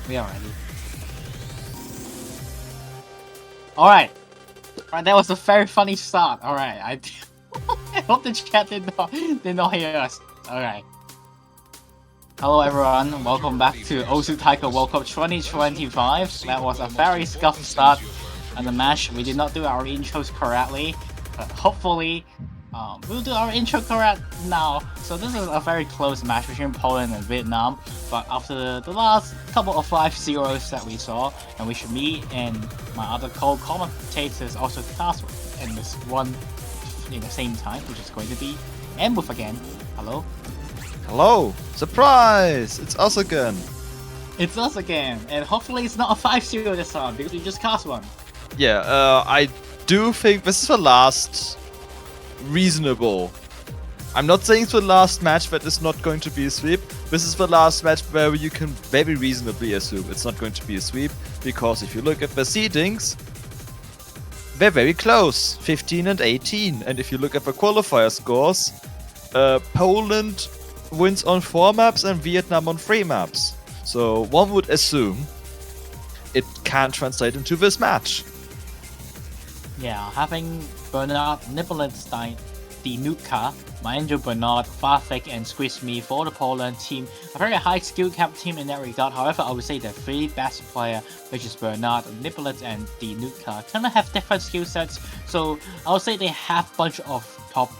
We are ready. Alright. Alright, that was a very funny start. Alright, I hope the chat did not hear us. Alright. Hello everyone, welcome back to Osu Taiko World Cup 2025. That was a very scuffed start on the match. We did not do our intros correctly, but hopefully we'll do our intro correct now. So this is a very close match between Poland and Vietnam, but after the last couple of 5-0s that we saw, and we should meet, and my other co-commentators also cast in this one in the same time, which is going to be Ambuth again. Hello? Hello! Surprise! It's us again! It's us again, and hopefully it's not a 5-0 this time, because we just cast one. Yeah, I do think this is the last reasonable. I'm not saying it's the last match that is not going to be a sweep. This is the last match where you can very reasonably assume it's not going to be a sweep, because if you look at the seedings, they're very close, 15 and 18. And if you look at the qualifier scores, Poland wins on 4 maps and Vietnam on 3 maps. So one would assume it can translate into this match. Yeah, having Bernard, Nipolstein, the Nuka, Angel Bernard, Farfik, and Squeeze Me for the Poland team. A very high skill cap team in that regard. However, I would say the 3 best player, which is Bernard, Nipolet, and the Nuka, kind of have different skill sets. So I would say they have a bunch of top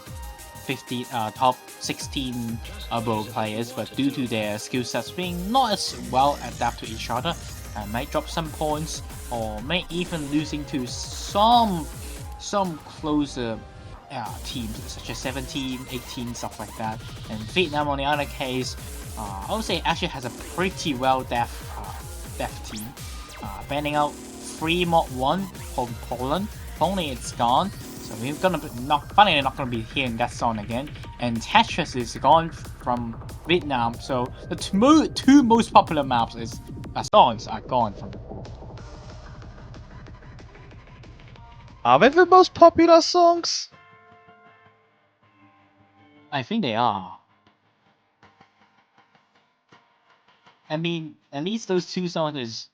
15, top 16 above players, but due to their skill sets being not as well adapted to each other, might drop some points, or may even losing to some closer teams such as 17, 18, stuff like that. And Vietnam, on the other case, I would say actually has a pretty well depth team, banning out 3 mod 1 from Poland. Only it's gone. So we're finally not gonna be hearing that song again. And Tetris is gone from Vietnam. So the two most popular maps songs are gone from the pool. Are they the most popular songs? I think they are. I mean, at least those 2 songs is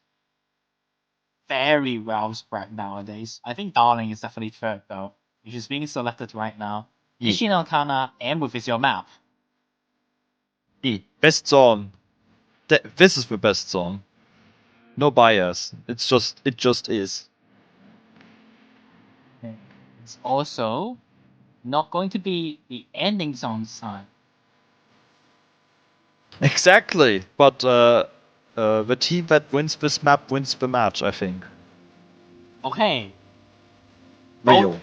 very well spread nowadays. I think Darling is definitely 3rd though, which is being selected right now. Yeah. Ishin no Kana, Ambuth is your map. The best song. This is the best song. No bias. It just is. It's also not going to be the ending song this time. Exactly, but the team that wins this map wins the match, I think. Okay. Real.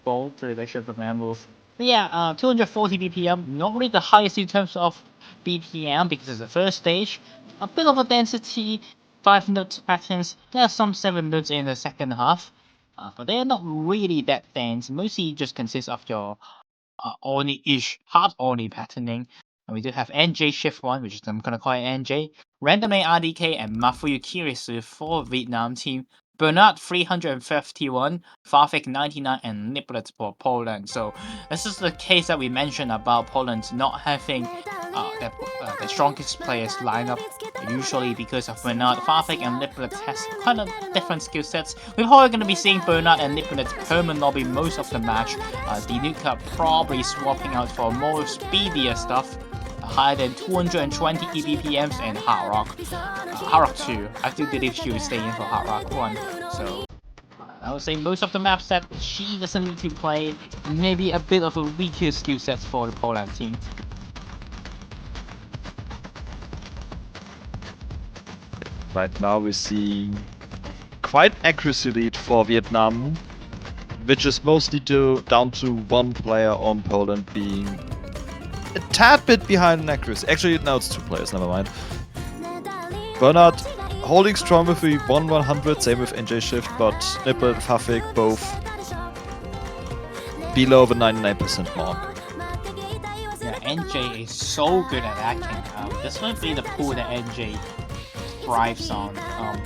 Bold prediction from Ambuth. Yeah, 240 BPM, not really the highest in terms of BPM because it's the first stage. A bit of a density, 5 notes patterns. There are some 7 notes in the second half, but they are not really that dense. Mostly just consists of your Oni-ish, half Oni patterning. And we do have NJ Shift 1, which is I'm gonna call it NJ. Randomly RDK and Mafuyu Kirisu for Vietnam team. Bernard 351, Farfik 99, and Nipolet for Poland. So this is the case that we mentioned about Poland not having the strongest players lineup. Usually because of Bernard, Farfik, and Nipolet has kind of different skill sets. We're probably going to be seeing Bernard and Nipolet permanent lobby most of the match. The Nuka probably swapping out for more speedier stuff. Higher than 220 EBPMs and Hard Rock. Hard Rock 2. I still believe she will stay in for Hard Rock 1. So I would say most of the maps that she doesn't need to play, maybe a bit of a weaker skill set for the Poland team. Right now we're seeing quite accuracy lead for Vietnam, which is mostly down to 1 player on Poland being a tad bit behind in accuracy. Actually, now it's 2 players, never mind. Bernard holding strong with the 1-100, same with NJ Shift, but Nipple and Fafik both below the 99% mark. Yeah, NJ is so good at hacking. This might be the pool that NJ thrives on.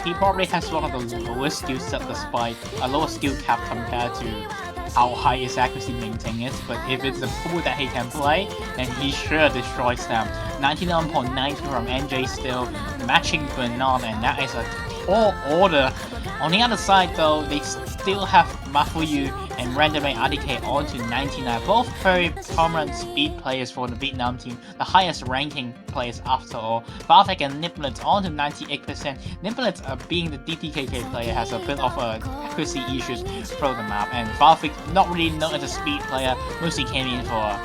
He probably has one of the lowest skill set despite a lower skill cap compared to how high his accuracy maintain is, but if it's a pool that he can play, then he sure destroys them. 99.9 from NJ still matching Bernard, and that is a tall order. On the other side though, they still have Mafuyu and Randomate RDK on to 99, both very prominent speed players for the Vietnam team, the highest ranking players after all. Bartek and Niblet on to 98%. Niblet, being the DTKK player, has a bit of accuracy issues through the map, and Bartek, not really known as a speed player, mostly came in for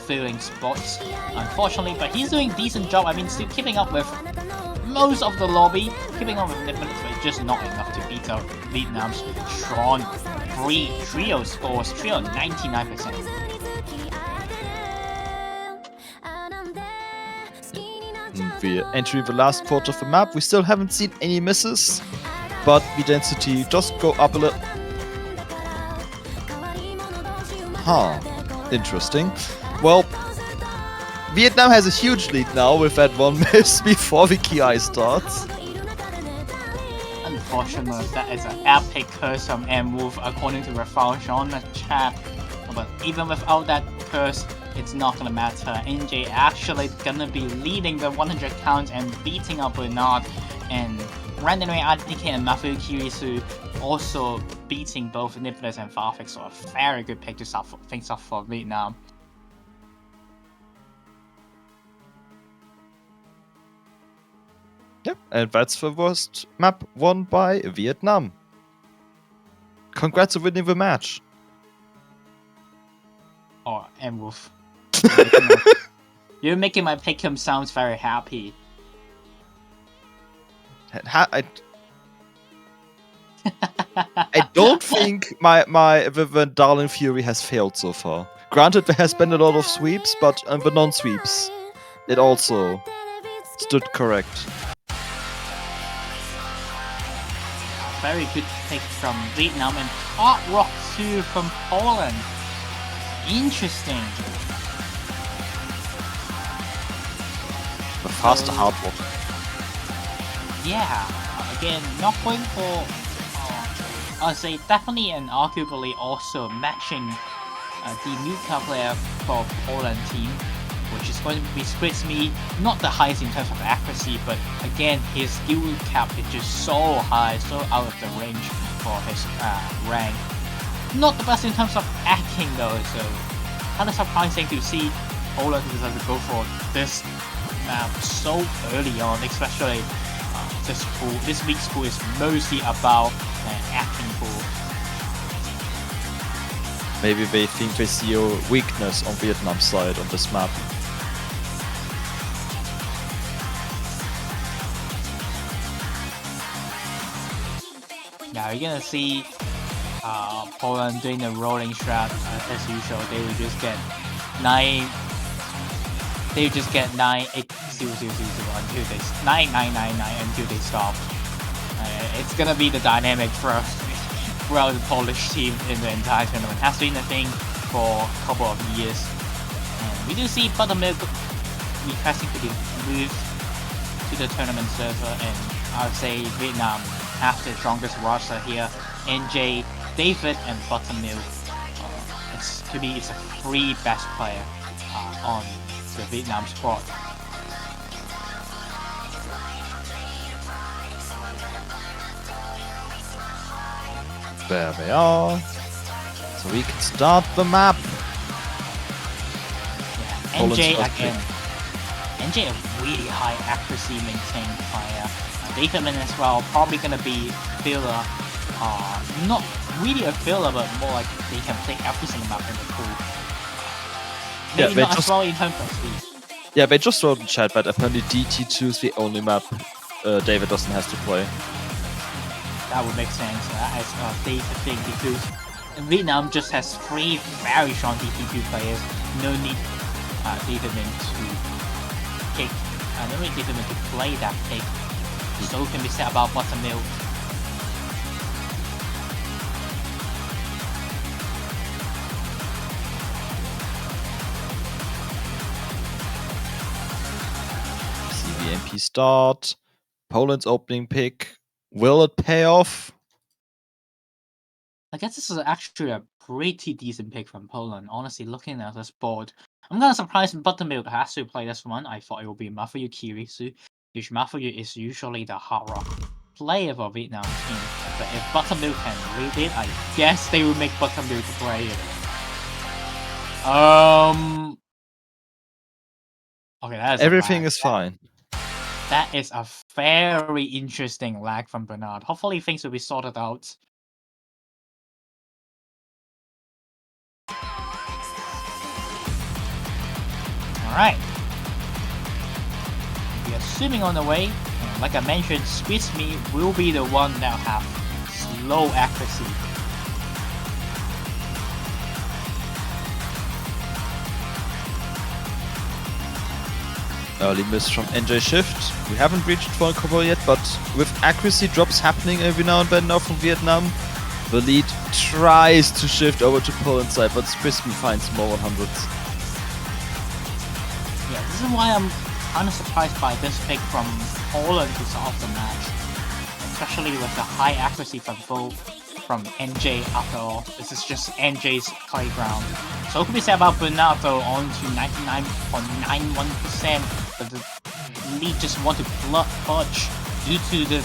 filling spots, unfortunately, but he's doing a decent job. I mean, still keeping up with most of the lobby, keeping up with Niblet, but it's just not enough to beat out Vietnam's strong trio scores, trio 99%. We enter the last quarter of the map. We still haven't seen any misses, but the density does go up a little. Huh. Interesting. Well, Vietnam has a huge lead now with that one miss before the KI starts. Unfortunately, that is an epic curse from M-Wolf according to Rafael Jean in the chat. But even without that curse, it's not gonna matter. NJ actually gonna be leading the 100 counts and beating up Bernard, and randomly RDK and Mafuyu Kirisu also beating both Niblet and Farfix, so a very good pick to start things off for Vietnam. Yep, and that's the worst map won by Vietnam. Congrats on winning the match. Or M-Wolf. You're making my pick'em sounds very happy. I don't think the Darling Fury has failed so far. Granted, there has been a lot of sweeps, but the non-sweeps, it also stood correct. Very good pick from Vietnam, and Hard Rock 2 from Poland. Interesting. The faster hard rock. Yeah, again, not going for, I'll say definitely and arguably also matching the Nuka player for Poland team, which is going to be Squidme, not the highest in terms of accuracy, but again, his skill cap is just so high, so out of the range for his rank. Not the best in terms of acting though, so kind of surprising to see Poland decide to go for this map so early on, especially this week's pool is mostly about acting pool. Maybe they think they see a weakness on Vietnam's side on this map. Now you're gonna see Poland doing the rolling strat as usual. They will just get 9. They will just get 9, 8, 0, 0, 0, 0 until they 9, 9, 9, 9 until they stop. It's gonna be the dynamic throughout the Polish team in the entire tournament. Has been a thing for a couple of years. And we do see Buttermilk requesting to be moved to the tournament server, and I would say Vietnam have the strongest roster here. NJ, David, and Buttermilk. To me, it's a 3 best player on the Vietnam squad. There they are. So we can start the map. Yeah, NJ again. NJ a really high accuracy maintained player. Davidman as well, probably gonna be filler. Not really a filler, but more like they can play every single map in the pool. Maybe not as well in terms of speed. Yeah, they just wrote in chat, but apparently DT2 is the only map David doesn't have to play. That would make sense as David thing, because Vietnam just has 3 very strong DT2 players. No need Davidman to pick. No need Davidman to play that pick. So can be said about Buttermilk. CVMP start. Poland's opening pick. Will it pay off? I guess this is actually a pretty decent pick from Poland. Honestly, looking at this board, I'm kind of surprised Buttermilk has to play this one. I thought it would be Mafuyu Kirisu, which Mafuyu is usually the hard rock player for Vietnam team. But if Buttermilk can lead it, I guess they will make Buttermilk play it. Okay, that is Everything is fine. That is a very interesting lag from Bernard. Hopefully things will be sorted out. Alright. We are zooming on the way. And like I mentioned, Squeeze Me will be the one that have slow accuracy. Early miss from NJ Shift. We haven't reached full combo yet, but with accuracy drops happening every now and then now from Vietnam, the lead tries to shift over to Poland's side, but Squisky finds more 100s. Yeah, this is why I'm kind of surprised by this pick from Poland to solve the match. Especially with the high accuracy from both from NJ after all. This is just NJ's playground. So what can we say about Bernard though, on to 99.91%, but the lead just want to fudge due to the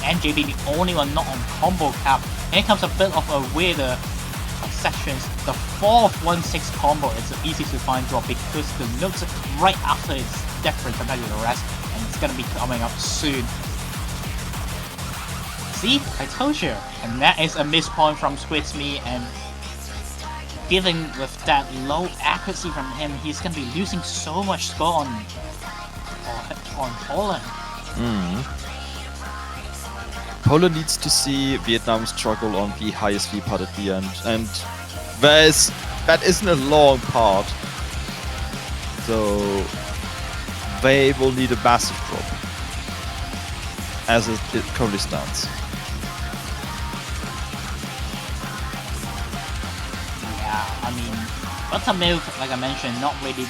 NJ being the only one not on combo cap. Here comes a bit of a weirder sections. The 4th 1-6 combo is an easy to find drop because the notes right after it's different compared to the rest, and it's gonna be coming up soon. See, I told you. And that is a miss point from Squid Me, and given with that low accuracy from him, he's gonna be losing so much score on Poland. Poland needs to see Vietnam struggle on the highest V part at the end, and that isn't a long part, so they will need a massive drop as it currently stands. I mean, Buttermilk, like I mentioned, not really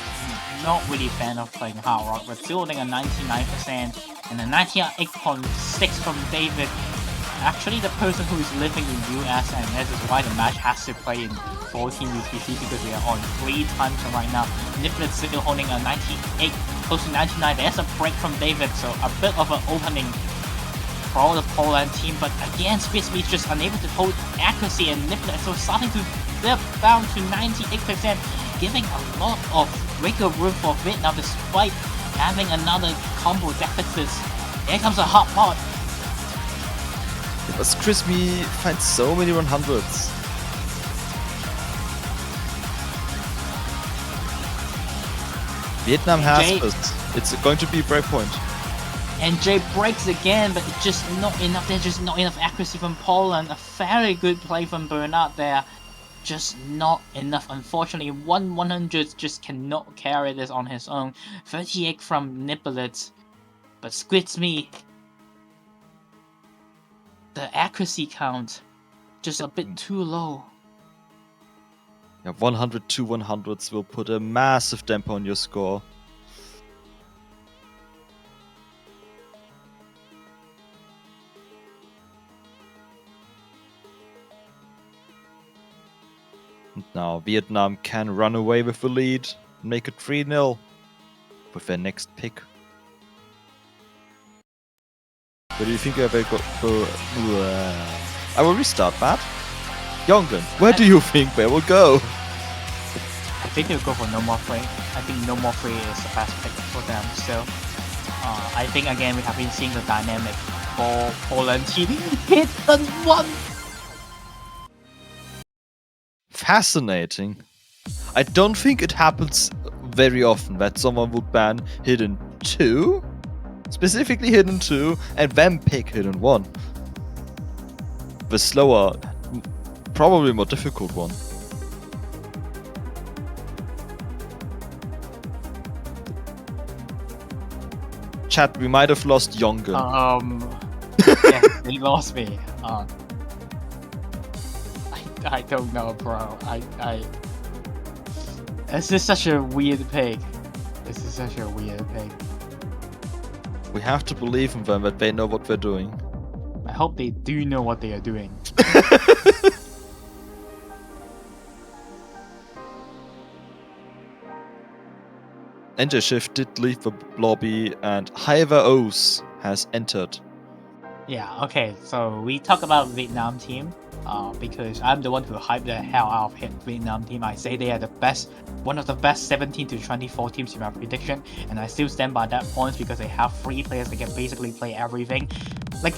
fan of playing hard rock, but still holding a 99% and a 98.6 from David. Actually, the person who is living in US, and this is why the match has to play in 14 UTC because we are on 3 time zone right now. Niplet still holding a 98, close to 99. There's a break from David, so a bit of an opening for the Poland team, but again, Squeeze is just unable to hold accuracy, and Niplet so starting to dip down to 98%, giving a lot of wiggle room for Vietnam despite having another combo deficit. Here comes a hot pot. But Crispy finds so many 100s. Vietnam has this. It's going to be a breakpoint. And Jay breaks again, but it's just not enough. There's just not enough accuracy from Poland. A very good play from Bernard there. Just not enough. Unfortunately, 100 just cannot carry this on his own. 38 from Nippolet. But Squids Me, the accuracy count just a bit too low. Yeah, 102 100s will put a massive damper on your score. And now Vietnam can run away with the lead and make it 3-0 with their next pick. Where do you think I will go? I will restart that. Yongen, where do you think they will go? I think they'll go for No More Free. I think No More Free is the best pick for them still. I think again we have been seeing the dynamic for Poland team. Hit the one! Fascinating. I don't think it happens very often that someone would ban Hidden 2, specifically Hidden 2, and then pick Hidden 1. The slower, probably more difficult one. Chat, we might have lost Yongen. Yeah, they lost me. I don't know, bro. This is such a weird pick. This is such a weird pick. We have to believe in them that they know what they're doing. I hope they do know what they are doing. NJ Shift did leave the lobby, and Hiver O's has entered. Yeah, okay, so we talk about Vietnam team, because I'm the one who hyped the hell out of Vietnam team. I say they are the best, one of the best 17 to 24 teams in my prediction, and I still stand by that point because they have 3 players that can basically play everything. Like,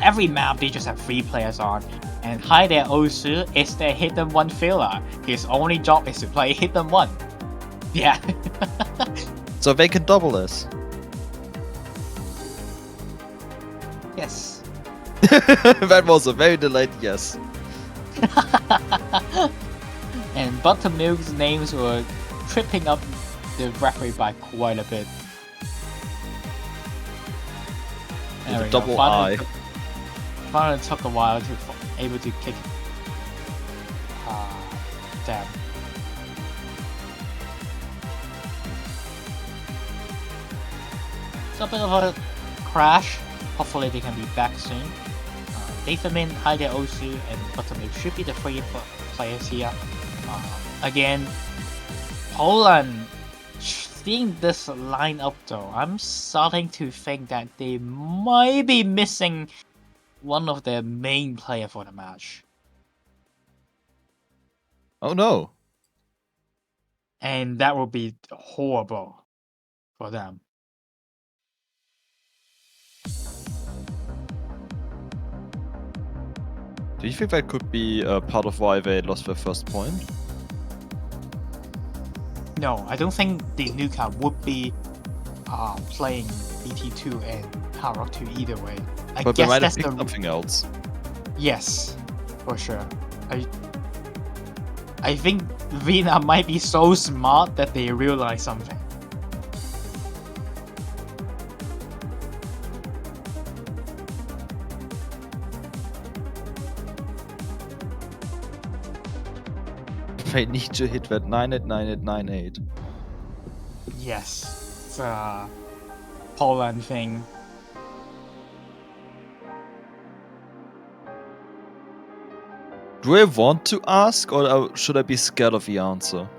every map they just have 3 players on, and Haide Osu is their hidden one filler. His only job is to play hidden one. Yeah. So they can double this. Yes. That was a very delayed yes. And Buttermilk's names were tripping up the referee by quite a bit. With a double I. Finally took a while to able to kick. Damn. So a bit of a crash. Hopefully they can be back soon. Dafermin, Haide Osu, and Buttermilk should be the 3 players here. Again, Poland, seeing this lineup though, I'm starting to think that they might be missing one of their main player for the match. Oh no. And that would be horrible for them. Do you think that could be part of why they lost their first point? No, I don't think the Nuka would be playing BT2 and Harrock 2 either way. But they might have picked something else. Yes, for sure. I think Vina might be so smart that they realize something. They need to hit that 989898. Yes, it's a Poland thing. Do I want to ask, or should I be scared of the answer?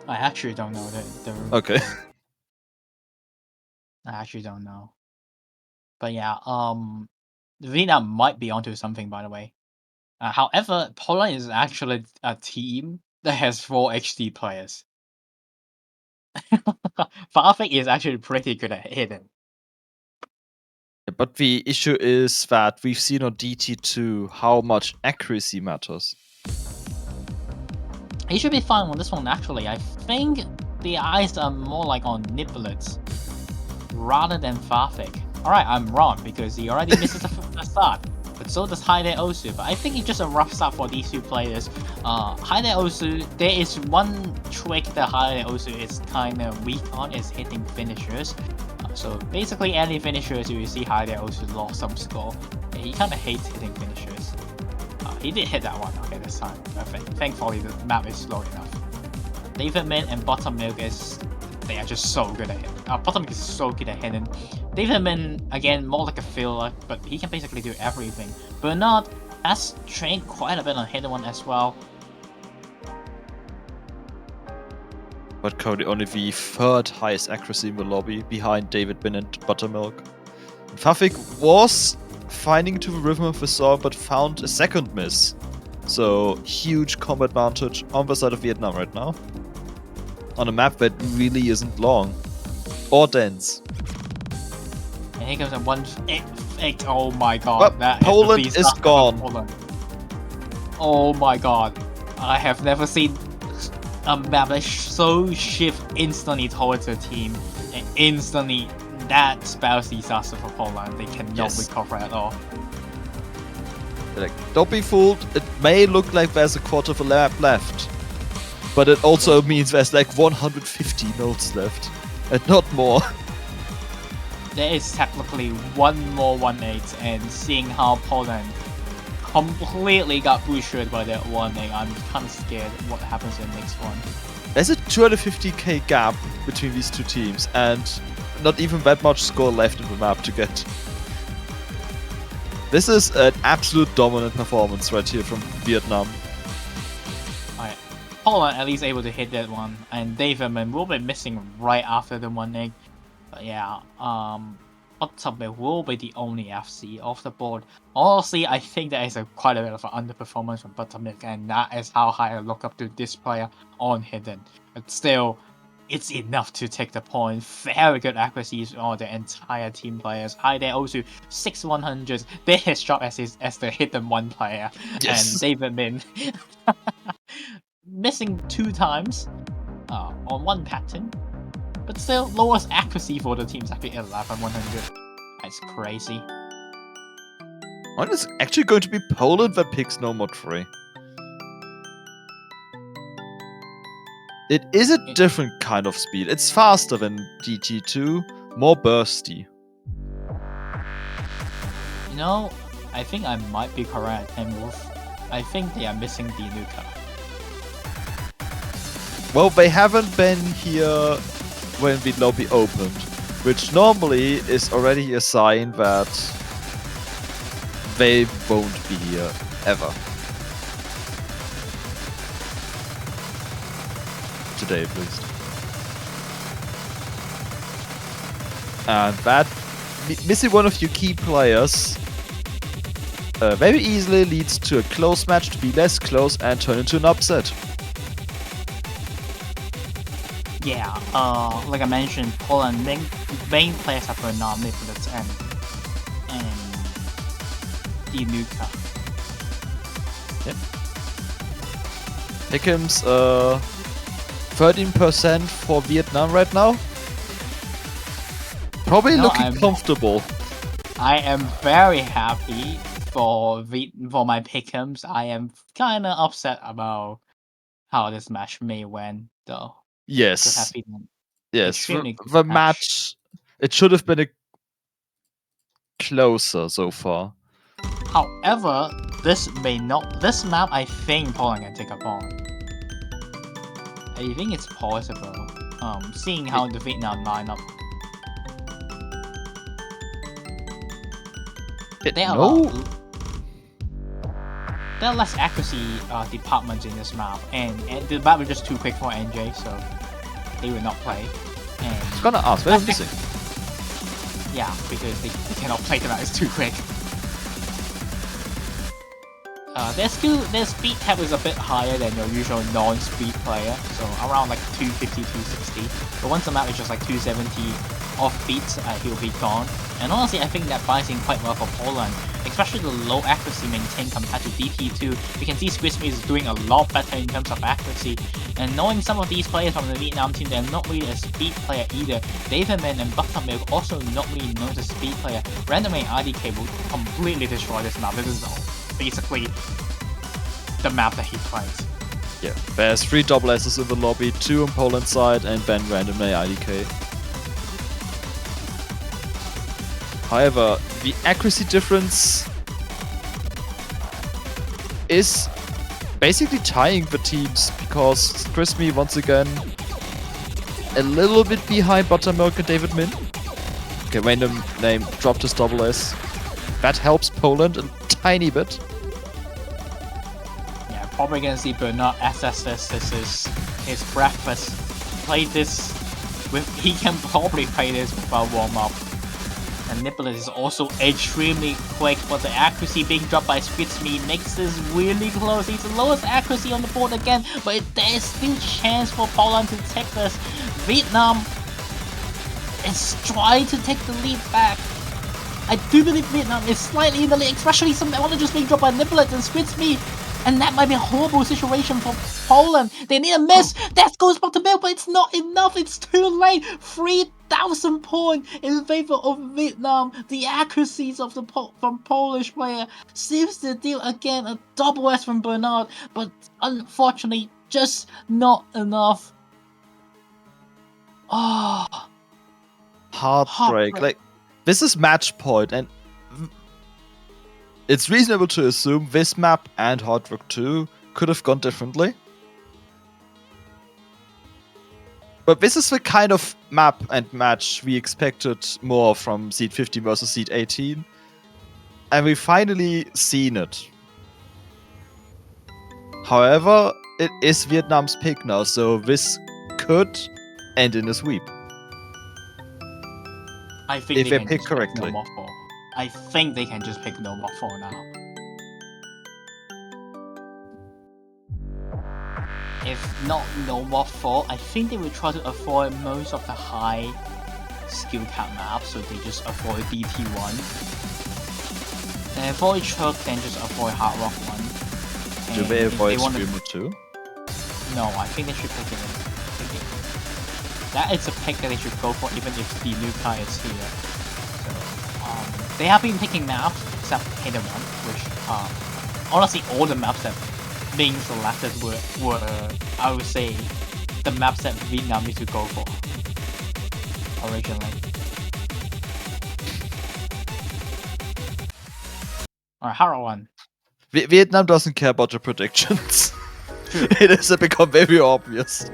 I actually don't know. Okay. I actually don't know. But yeah, Vina might be onto something, by the way. However, Poland is actually a team that has 4 HD players. Farfik is actually pretty good at hitting. But the issue is that we've seen on DT2 how much accuracy matters. He should be fine on this one, actually. I think the eyes are more like on Niblets rather than Farfik. Alright, I'm wrong because he already misses the start. But so does Haide Osu. But I think it's just a rough start for these 2 players. Haide Osu, there is one trick that Haide Osu is kind of weak on, is hitting finishers. So basically any finishers you see Haide Osu lost some score. He kind of hates hitting finishers. He did hit that one, okay, this time. Thankfully the map is slow enough. Davidman and Buttermilk they are just so good at hitting. Buttermilk is so good at hitting. Davidman, again, more like a filler, but he can basically do everything. Bernard has trained quite a bit on hitting one as well. But currently only the 3rd highest accuracy in the lobby, behind Davidman and Buttermilk. Farfik was finding to the rhythm of the song, but found a 2nd miss. So, huge combat advantage on the side of Vietnam right now. On a map that really isn't long. Or dense. And here comes a 1-8. Oh my god. Well, Poland is gone. Poland. Oh my god. I have never seen a map that so shift instantly towards a team. And instantly, that spells disaster for Poland. They cannot recover at all. Like, don't be fooled. It may look like there's a quarter of a lap left. But it also means there's like 150 nodes left. And not more. There is technically one more 1-8, and seeing how Poland completely got butchered by that 1-8, I'm kind of scared what happens in the next one. There's a 250k gap between these 2 teams, and not even that much score left in the map to get. This is an absolute dominant performance right here from Vietnam. Poland at least able to hit that one, and Davidman will be missing right after the 1-egg. But yeah, Buttermilk will be the only FC off the board. Honestly, I think that is quite a bit of an underperformance from Buttermilk, and that is how high I look up to this player on Hidden. But still, it's enough to take the point. Very good accuracies on the entire team players. Hi there, also 6-100. They're his job as the Hidden 1 player. Yes. And David Min missing 2 times on 1 pattern. But still, lowest accuracy for the team's actually 11-100. That's crazy. When it's actually going to be Poland that picks no mod 3. It is a different kind of speed. It's faster than DT2, more bursty. You know, I think I might be correct, and I think they are missing the Nuka. Well, they haven't been here when the lobby opened, which normally is already a sign that they won't be here ever. Today, at least. And that, missing one of your key players very easily leads to a close match to be less close and turn into an upset. Yeah, like I mentioned, Poland main players are Bernard, Nicholas, and the Nuka. Yep. Pickham's 13% for Vietnam right now. Probably looking comfortable. I am very happy for my Pickham's. I am kind of upset about how this match may win, though. Yes. Yes, the match, it should have been closer so far. However, this map I think Poland can take a point. I think it's possible, seeing how the Vietnam lineup. There are less accuracy departments in this map, and the map is just too quick for NJ, so they will not play. And I was gonna ask, where is missing? Yeah, because they cannot play the map, it's too quick. Their speed cap is a bit higher than your usual non-speed player, so around like 250, 260. But once the map is just like 270 off beats, he'll be gone. And honestly, I think that buys in quite well for Poland, especially the low accuracy maintained compared to DP2. You can see Squisme is doing a lot better in terms of accuracy. And knowing some of these players from the Vietnam team, they're not really a speed player either. Davidman and Buttermilk also not really known as a speed player. Randomly IDK will completely destroy this map. This is basically the map that he plays. Yeah, there's 3 double S's in the lobby, 2 on Poland's side, and then randomly IDK. However, the accuracy difference is basically tying the teams, because Squisme once again a little bit behind Buttermilk and David Min. Okay, random name dropped his double S. That helps Poland a tiny bit. Yeah, probably gonna see Bernard assess this. This is his breakfast. Play this with, he can probably play this without warm up. And Nicholas is also extremely quick, but the accuracy being dropped by Squisme makes this really close. He's the lowest accuracy on the board again, but there is still chance for Poland to take this. Vietnam is trying to take the lead back. I do believe Vietnam is slightly in the lead, especially some just being dropped by Nicholas and Squisme. And that might be a horrible situation for Poland. They need a miss. That goes back to Bill, but it's not enough. It's too late. 3,000 points in favor of Vietnam. The accuracies of the from Polish player seems to deal again a double S from Bernard, but unfortunately just not enough. Oh, heartbreak. Like, this is match point, and it's reasonable to assume this map and Hard Rock 2 could have gone differently. But this is the kind of map and match we expected more from Seed 15 versus Seed 18. And we've finally seen it. However, it is Vietnam's pick now, so this could end in a sweep. I think If they I can pick just correctly. pick no more 4. I think they can just pick no more 4 now. If not no more 4, I think they will try to avoid most of the high skill cap maps, so they just avoid DT1. They avoid Chuck, then just avoid Hard Rock 1. Do And they if avoid wanna- Screamer too? No, I think they should pick it. That is a pick that they should go for even if the Nuka is here. So, they have been picking maps except Hidden One, which honestly all the maps that being selected were I would say the maps that Vietnam needs to go for originally. Alright, Hard Rock 1. Vietnam doesn't care about your predictions. It has become very obvious.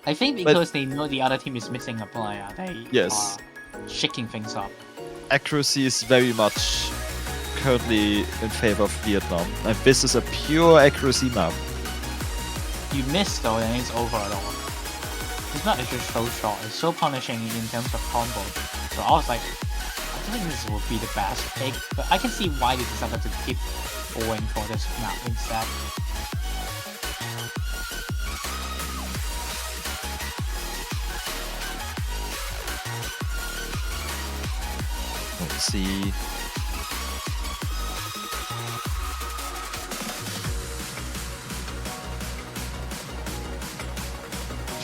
I think because they know the other team is missing a player, they Yes. are shaking things up. Accuracy is very much currently in favor of Vietnam, and this is a pure accuracy map. You miss though, then it's over at all. This map is just so short, it's so punishing in terms of combo. So I was like, I don't think this would be the best pick, but I can see why they decided to keep going for this map instead. Let's see.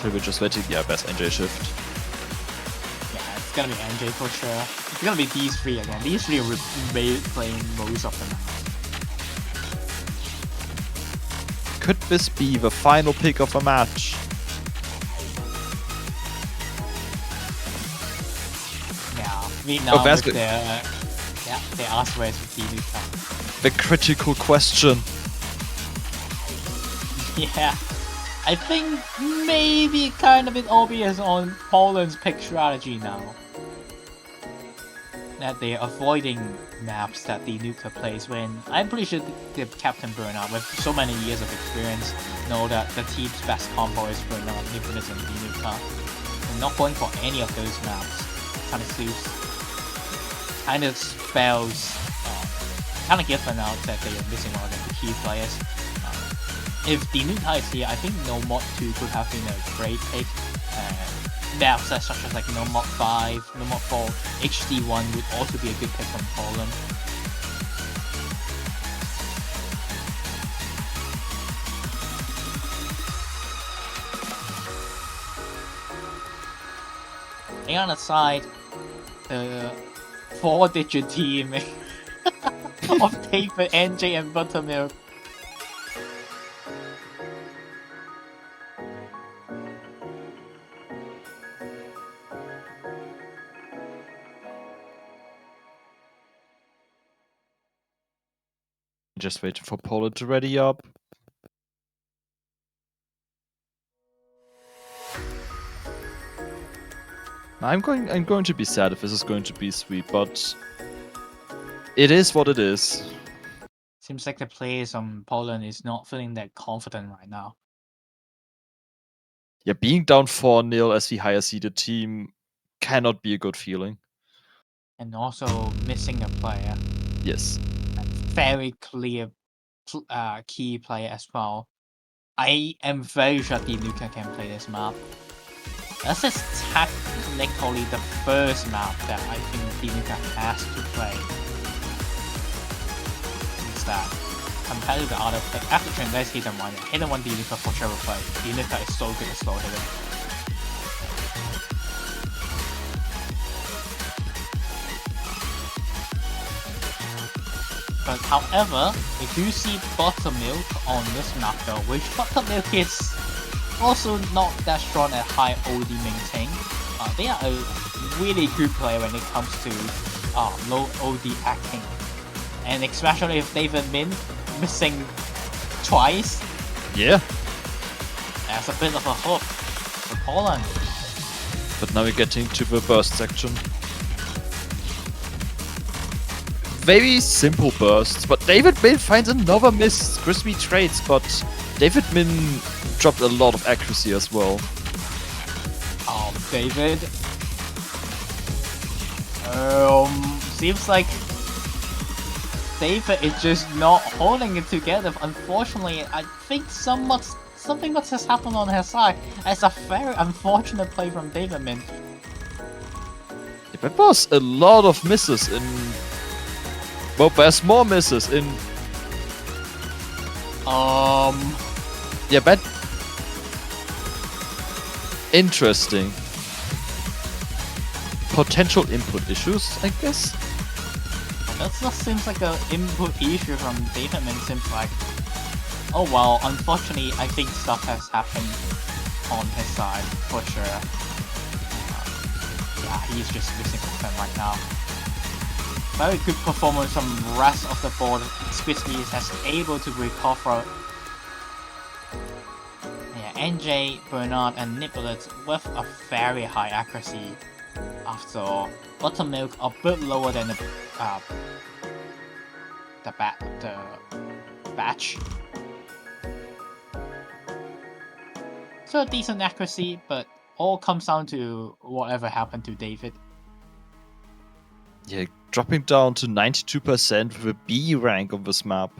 Should we just wait? Yeah, best NJ shift. Yeah, it's gonna be NJ for sure. It's gonna be these 3 again. These 3 will be playing most of the map. Could this be the final pick of a match? Yeah, Vietnam that's with good. they asked where's the Nuka. The critical question. Yeah, I think maybe kind of bit obvious on Poland's pick strategy now. That they're avoiding maps that the Nuka plays when I'm pretty sure the Captain Burnout with so many years of experience know that the team's best combo is Burnout, Infinite and the Nuka. They're not going for any of those maps. Kind of suits. Kind of spells kind of given out that they are missing one of the key players. If the Nuka is here, I think No Mod 2 could have been a great pick. Maps such as like No Mod 5, No Mod 4, HD1 would also be a good pick from Poland. And on the side, the 4-digit team of Taper, NJ, and Buttermilk. Just waiting for Poland to ready up. I'm going to be sad if this is going to be sweep, but it is what it is. Seems like the players on Poland is not feeling that confident right now. Yeah, being down 4-0 as the higher seeded team cannot be a good feeling. And also missing a player. Yes. Very clear key player as well. I am very sure the Nuka can play this map. This is technically the first map that I think the Nuka has to play. Is that compared to the other pick, after Trend's Hidden One, Hidden One the Nuka for sure will play. The Nuka is so good at slow hitting. But however, we do see Buttermilk on this map though, which Buttermilk is also not that strong at high OD maintain. They are a really good player when it comes to low OD acting. And especially if they've been missing twice. Yeah. That's a bit of a hook for Poland. But now we're getting to the burst section. very simple bursts, but David Min finds another miss. Crispy trades, but David Min dropped a lot of accuracy as well. Oh, David. Seems like David is just not holding it together. Unfortunately, I think something must has happened on his side. It's a very unfortunate play from David Min. That was a lot of misses in... Well, there's more misses in... Yeah, but... Interesting. Potential input issues, I guess? That just seems like an input issue from David Min. Seems like... Oh well, unfortunately, I think stuff has happened on his side, for sure. Yeah, he's just missing percent right now. Very good performance from the rest of the board. Squisby has able to recover. Yeah, NJ, Bernard, and Niblet with a very high accuracy. After all, Buttermilk a bit lower than the batch. So a decent accuracy, but all comes down to whatever happened to David. Yeah, dropping down to 92% with a B rank on this map.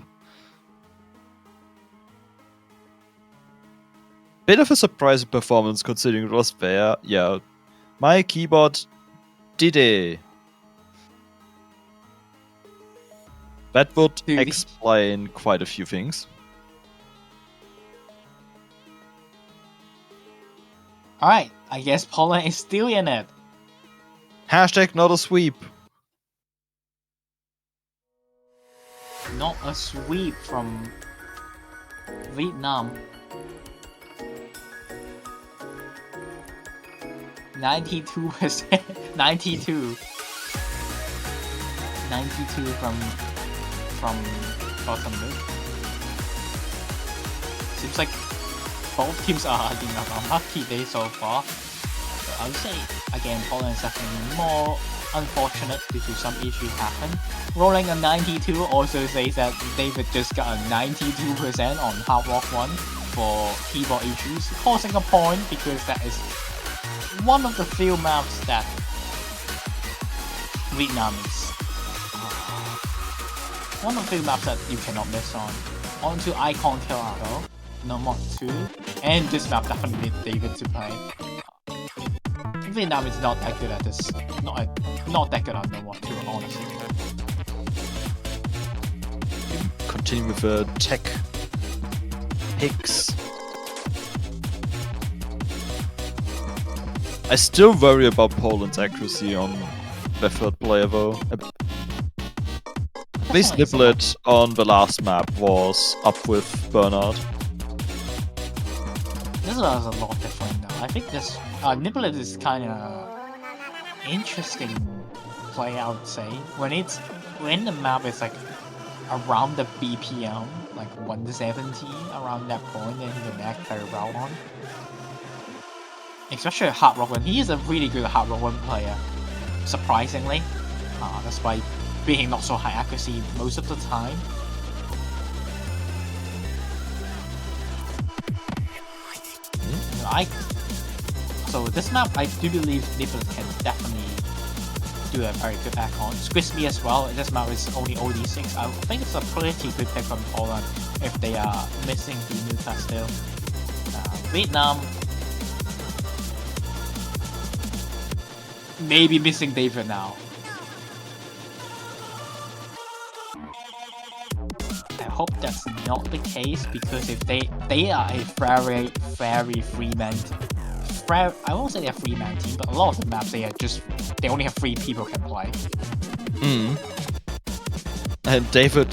Bit of a surprising performance considering it was there. Yeah, my keyboard did it. That would explain quite a few things. Alright, I guess Poland is still in it. Hashtag not a sweep. Not a sweep from Vietnam. 92%. 92. 92 from Buttermilk. Seems like both teams are having a lucky day so far. But I would say, again, Poland is definitely more unfortunate due to some issues happen. Rolling a 92 also says that David just got a 92% on Hard Rock 1 for keyboard issues, causing a point because that is one of the few maps that Vietnam is. One of the few maps that you cannot miss on. On to Icon Colorado, no Mark 2, and this map definitely needs David to play. Vietnam is not that good at this. Not that good at no Mark 2, honestly. Continue with the tech picks. I still worry about Poland's accuracy on the third player though. At least Niblet on the last map was up with Bernard. This was a lot different now. I think this Niblet is kind of interesting play, I would say. When the map is like around the BPM, like 170, around that point, then he can act very well on. Especially a Hard Rock 1. He is a really good Hard Rock 1 player, surprisingly. That's why being not so high accuracy most of the time. So this map, I do believe Niblet can definitely do a very good back on. Squisby as well. This map is only OD6. I think it's a pretty good pick from Poland if they are missing the new class still. Vietnam maybe missing David now. I hope that's not the case, because if they are a very free man. I won't say they're a free man team, but a lot of the maps they only have 3 people can play. And David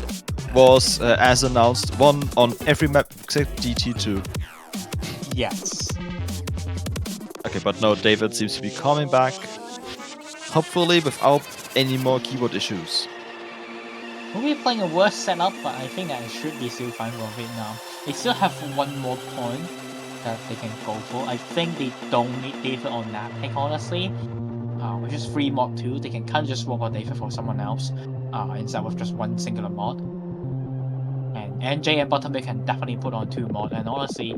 was, as announced, one on every map except DT2. Yes. Okay, but no, David seems to be coming back. Hopefully without any more keyboard issues. We'll be playing a worse setup, but I think that it should be still fine for Vietnam. They still have one more point that they can go for. I think they don't need David on that pick, honestly. Which is free mod 2. They can kind of just swap out David for someone else. instead of just one singular mod. And NJ and Buttermilk can definitely put on 2 mods, and honestly,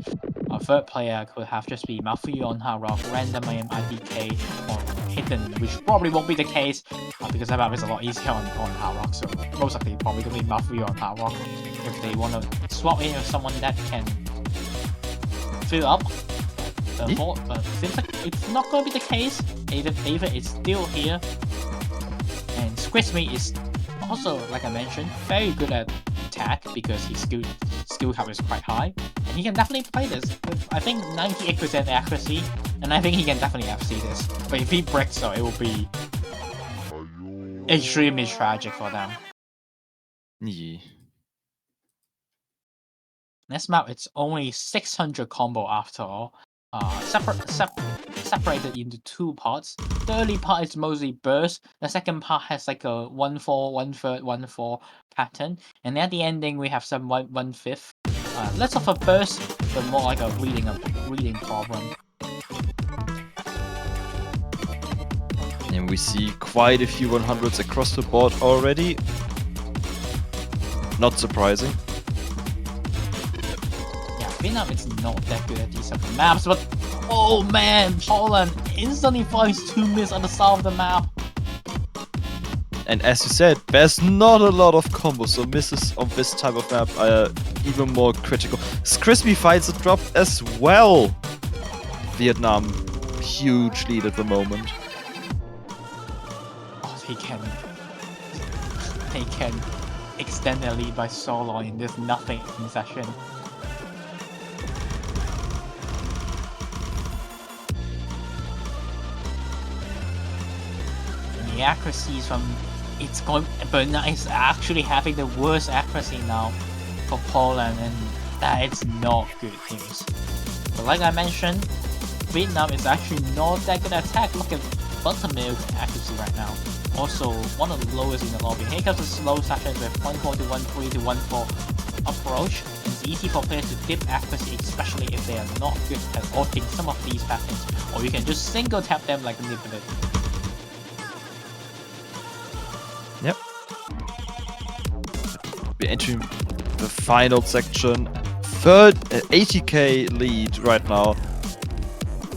a third player could have just be Matthew on Hard Rock, Random AM IDK, or Hidden, which probably won't be the case because that map is a lot easier on Hard Rock, so most likely probably gonna be Matthew on Hard Rock if they want to swap in with someone that can fill up the vault, but seems like it's not gonna be the case. David is still here, and Squismy is also, like I mentioned, very good at attack because his skill cap is quite high, and he can definitely play this with, I think, 98% accuracy, and I think he can definitely FC this. But if he breaks though, it will be extremely tragic for them. Yeah. This map, it's only 600 combo after all. Separated into 2 parts. The early part is mostly burst. The second part has like a 1-4, 1/3, 1/4 pattern. And at the ending, we have some 1/5. Less of a burst, but more like a reading problem. And we see quite a few 100s across the board already. Not surprising. Vietnam is not that good at these type of maps, but oh man, Poland instantly finds 2 miss on the side of the map. And as you said, there's not a lot of combos, so misses on this type of map are even more critical. Crispy fights a drop as well. Vietnam, huge lead at the moment. Oh, they can extend their lead by so long in this nothing session. The accuracies from but now it's actually having the worst accuracy now for Poland, and that is not good news. But like I mentioned, Vietnam is actually not that good at attack. Look at Buttermilk accuracy right now. Also one of the lowest in the lobby. Here comes a slow session with 1-4 to 1-3 to 1-4 approach. It's easy for players to dip accuracy, especially if they are not good at ulting some of these patterns, or you can just single tap them like Nibblet. Yep. We're entering the final section. Third 80k lead right now.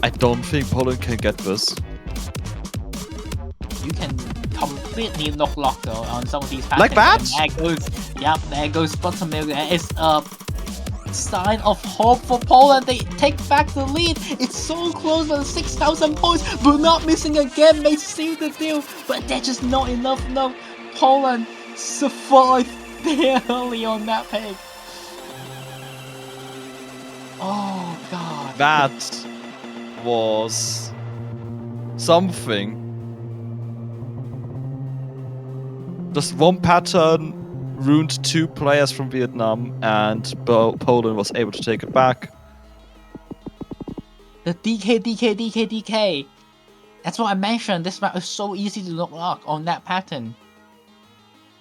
I don't think Poland can get this. You can completely lock though on some of these patterns. Like that? There goes Buttermilk. There is a sign of hope for Poland. They take back the lead. It's so close on 6,000 points, but not missing again may seal the deal. But they're just not enough. No, Poland survived barely on that peg. Oh god. That was something. Just one pattern ruined 2 players from Vietnam, and Poland was able to take it back. The DK. That's what I mentioned. This map is so easy to not lock on that pattern.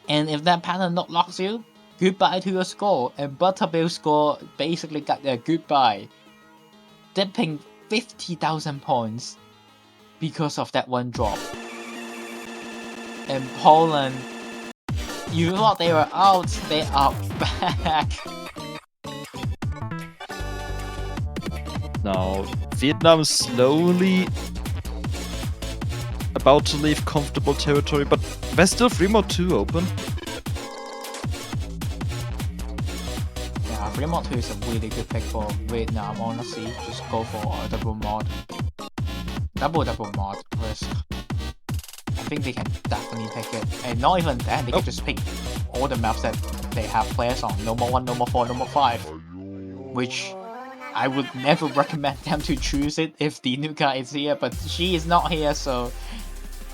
And if that pattern not locks you, goodbye to your score. And Buttermilk's score basically got their goodbye, dipping 50,000 points because of that one drop. And Poland, you thought they were out, they are back. Now, Vietnam is slowly about to leave comfortable territory, but there's still 3 mod 2 open. Yeah, 3 mod 2 is a really good pick for Vietnam, honestly. Just go for a double mod. Double mod risk. I think they can definitely pick it. And not even that, they can just pick all the maps that they have players on. No more 1, no more 4, no more 5. Which I would never recommend them to choose it if the new guy is here, but she is not here, so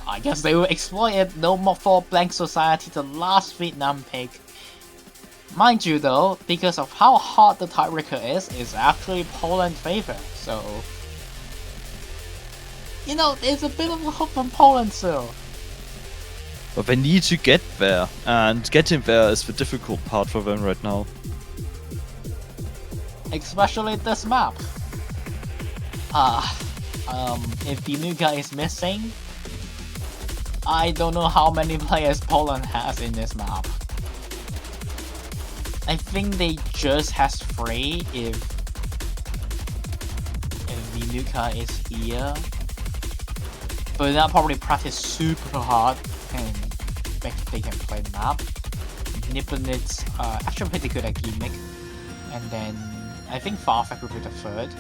I guess they will exploit it. No more 4 Blank Society, the last Vietnam pick. Mind you though, because of how hard the tiebreaker is actually Poland's favor, so you know, there's a bit of a hope from Poland still. But they need to get there, and getting there is the difficult part for them right now. Especially this map. If the new guy is missing, I don't know how many players Poland has in this map. I think they just has 3 if Vinuka is here. But that probably practice super hard and they can play the map. Nipponit's actually pretty good at gimmick. And then I think Farfetch will be the 3rd.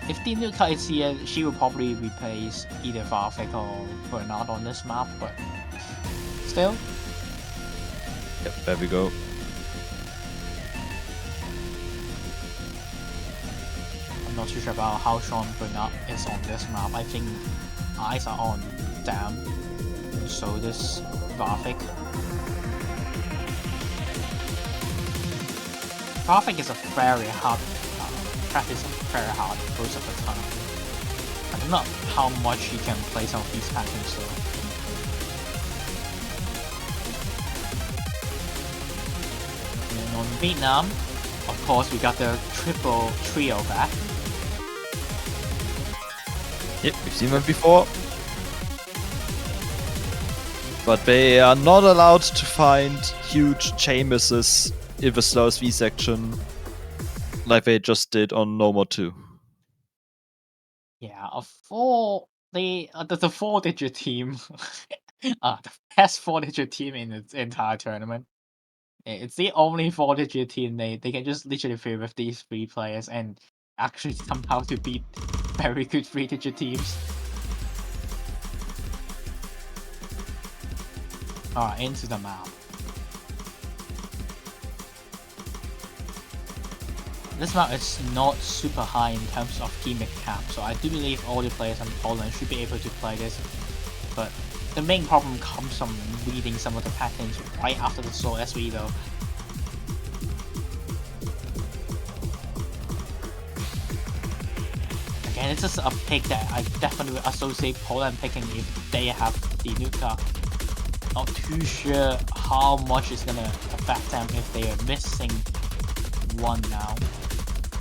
If Vinuka is here, she will probably replace either Farfetch or Bernard on this map, but still. Yep, there we go. I'm not too sure about how strong Bernard is on this map. I think eyes are on Dam, so this Farfetch. Farfetch is a very hard practice, very hard most of the time. I don't know how much he can play some of these patterns though. And on Vietnam, of course, we got the triple trio back. Yep, we've seen them before. But they are not allowed to find huge chain misses in the slowest V section like they just did on No More 2. Yeah, the 4-digit team, the best 4-digit team in the entire tournament. It's the only 4-digit team they can just literally play with these 3 players and actually somehow to beat very good 3-digit teams. Alright, into the map. This map is not super high in terms of gimmick cap, so I do believe all the players in Poland should be able to play this. But the main problem comes from reading some of the patterns right after the Soul SV though. Again, it's just a pick that I definitely would associate Poland picking if they have the Nuka. Not too sure how much it's gonna affect them if they are missing one now.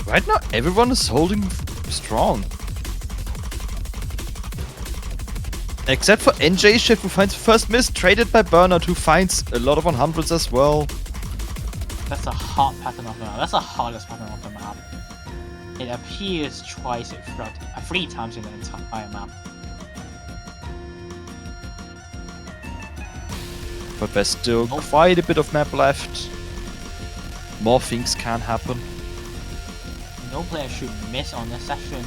Right now, everyone is holding strong. Except for NJ Shift, who finds the first miss, traded by Bernard, who finds a lot of 100s as well. That's a hard pattern of the map. That's the hardest pattern of the map. It appears twice, if not 3 times in the entire map. But there's still quite a bit of map left. More things can happen. No player should miss on this session.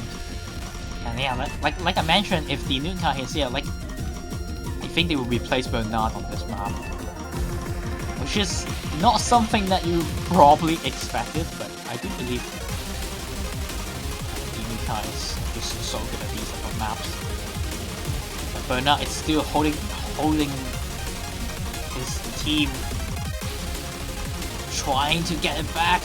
And yeah, like I mentioned, if the Nuka is here, like I think they will replace Bernard on this map. Which is not something that you probably expected, but I do believe the Nuka is just so good at these type of maps. But Bernard is still holding his team, trying to get it back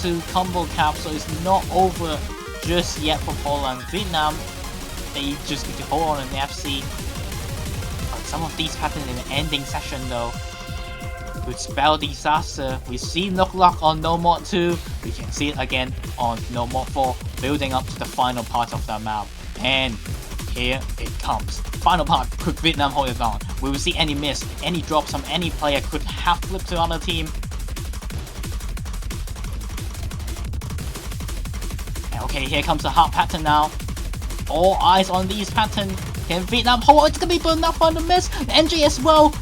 to combo cap, so it's not over just yet for Poland. Vietnam, they just need to hold on in the FC. But some of these patterns in the ending session though would spell disaster. We've seen Look on No More 2, we can see it again on No More 4, building up to the final part of the map. And here it comes. Final part, could Vietnam hold it on? We will see any miss, any drops from any player could have flipped to another team. Okay, here comes the hard pattern now. All eyes on these patterns. Can Vietnam hold? It's gonna be Bernard for the miss. NG as well.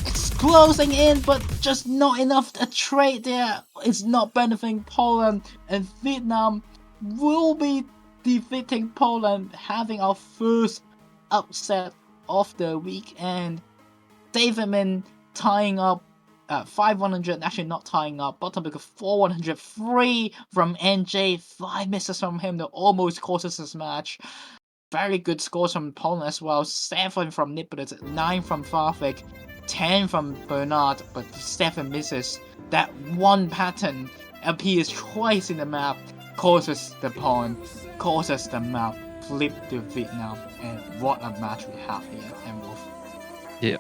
It's closing in, but just not enough. A trade there. It's not benefiting Poland, and Vietnam will be defeating Poland, having our first upset of the weekend. Davidman tying up 5-100, actually not tying up, bottom because 4-103 from NJ, 5 misses from him that almost cost us this match. Very good scores from Poland as well, 7 from Nipponitz, 9 from Farfetch, 10 from Bernard, but 7 misses. That one pattern appears twice in the map, causes the pawn, causes the map, flip to Vietnam, and what a match we have here, and Wolf. Yeah.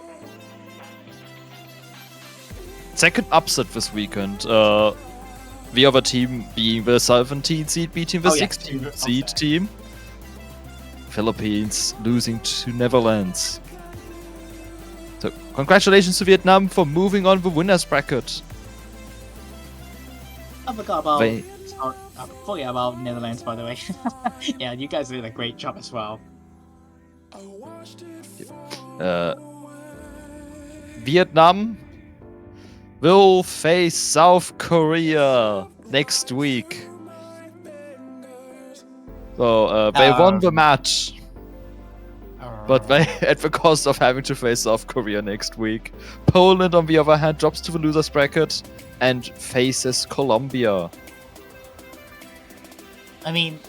Second upset this weekend. The other team being the 17 seed beating the 16 seed team. Philippines losing to Netherlands. So congratulations to Vietnam for moving on the winners bracket. I forgot about. They- I forget about Netherlands, by the way. Yeah, you guys did a great job as well. Vietnam will face South Korea next week. So they won the match, but they at the cost of having to face South Korea next week. Poland, on the other hand, drops to the losers bracket and faces Colombia. I mean,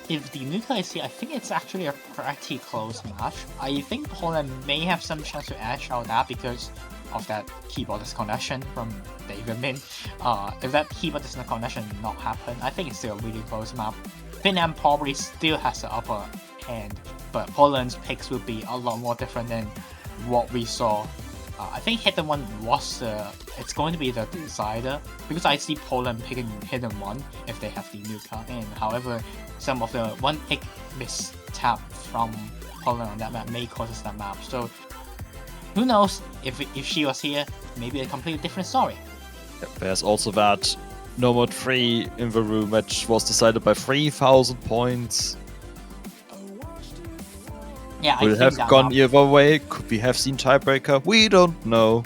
if the Nuka is here, I think it's actually a pretty close match. I think Poland may have some chance to edge out that because of that keyboard disconnection from David Min. If that keyboard disconnection not happen, I think it's still a really close map. Vietnam probably still has the upper hand, but Poland's picks will be a lot more different than what we saw. I think Hidden One was it's going to be the decider because I see Poland picking Hidden One if they have the Nuka, and however, some of the one pick mistap from Poland on that map may cause that map. So who knows if she was here, maybe a completely different story. There's also that Nomad 3 in the room, which was decided by 3,000 points. Yeah, Would it have gone either way? Could we have seen tiebreaker? We don't know.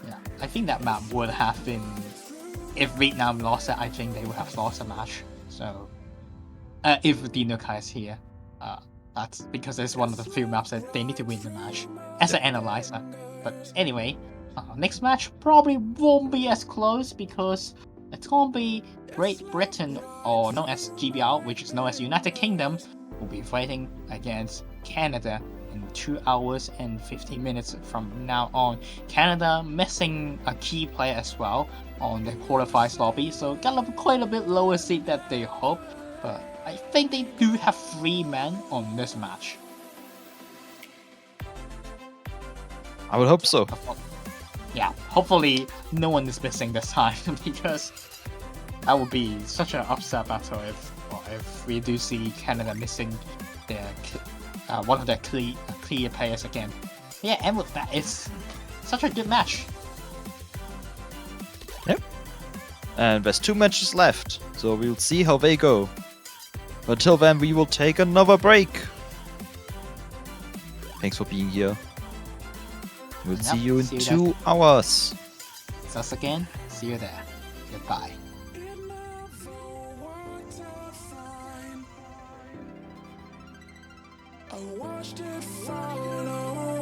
Yeah, I think that map would have been. If Vietnam lost it, I think they would have lost the match. So, if the Nuka is here, that's because it's one of the few maps that they need to win the match as an analyzer. But anyway, next match probably won't be as close because it's gonna be Great Britain, or known as GBR, which is known as United Kingdom, will be fighting against Canada in 2 hours and 15 minutes from now on. Canada missing a key player as well on the qualifiers lobby, so got quite a bit lower seed than they hope, but I think they do have 3 men on this match. I would hope so. Yeah, hopefully no one is missing this time because that would be such an upset battle if we do see Canada missing their one of their clear players again. Yeah, and with that, it's such a good match. Yep. And there's 2 matches left, so we'll see how they go. Until then, we will take another break. Thanks for being here. We'll see you in 2 hours. It's us again. See you there. Goodbye. I watched it fall away.